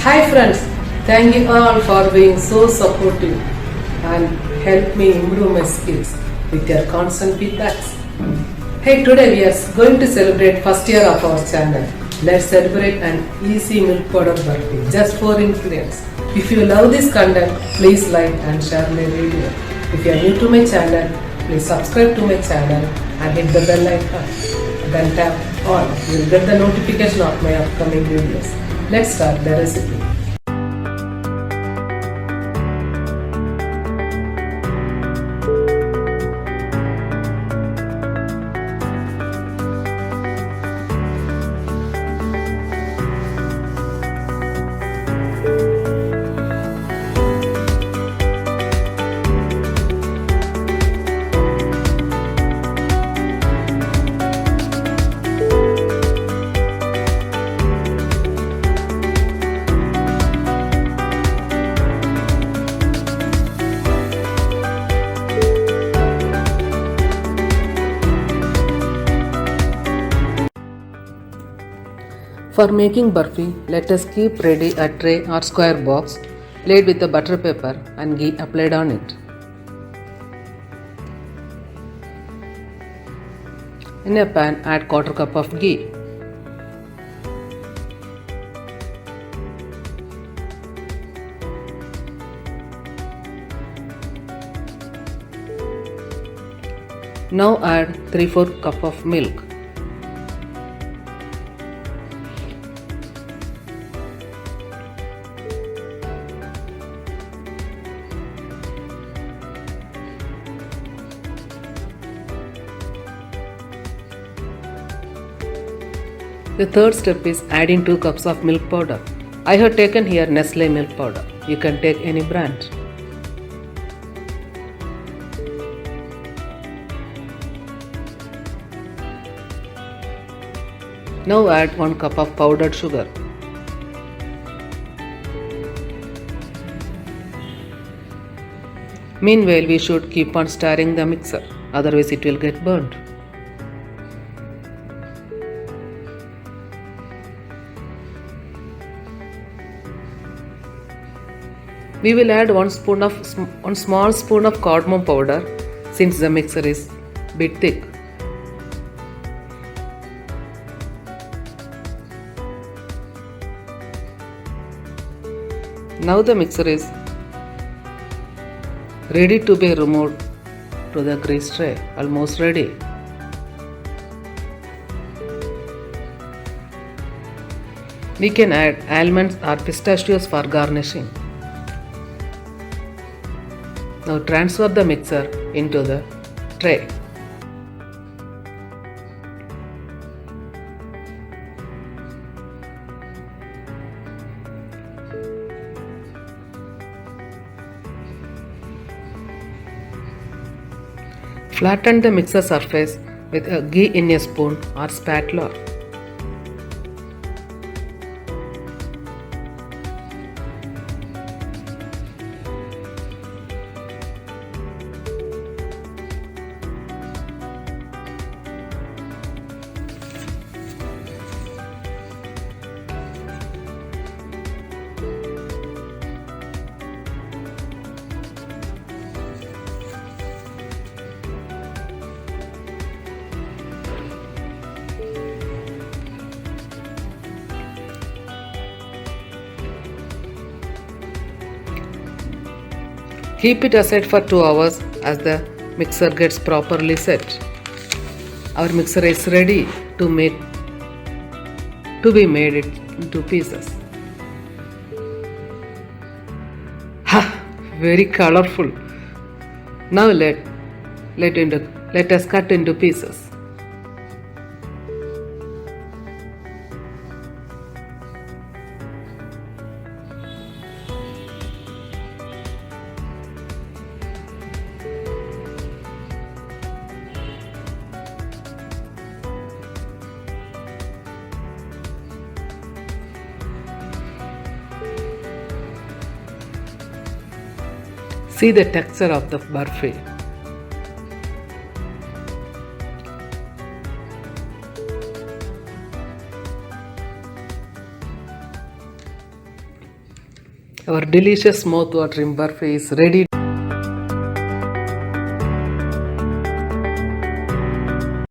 Hi friends, thank you all for being so supportive and help me improve my skills with your constant feedbacks. Hey, today we are going to celebrate first year of our channel. Let's celebrate an easy milk powder barfi, just 4 ingredients. If you love this content, please like and share my video. If you are new to my channel, please subscribe to my channel and hit the bell icon. Then tap on, you will get the notification of my upcoming videos. Let's start the recipe. For making barfi, let us keep ready a tray or square box laid with the butter paper and ghee applied on it. In a pan, add quarter cup of ghee. Now add 3/4 cup of milk. The third step is adding 2 cups of milk powder. I have taken here Nestle milk powder. You can take any brand. Now add 1 cup of powdered sugar. Meanwhile, we should keep on stirring the mixer, otherwise it will get burnt. We will add 1 small spoon of cardamom powder since the mixture is bit thick. Now the mixture is ready to be removed to the grease tray, almost ready. We can add almonds or pistachios for garnishing. Now transfer the mixture into the tray. Flatten the mixer surface with a ghee in a spoon or spatula. Keep it aside for 2 hours as the mixer gets properly set. Our mixer is ready to be made into pieces. Ha! Very colorful. Now let us cut into pieces. See the texture of the barfi. Our delicious mouth-watering Barfi is ready.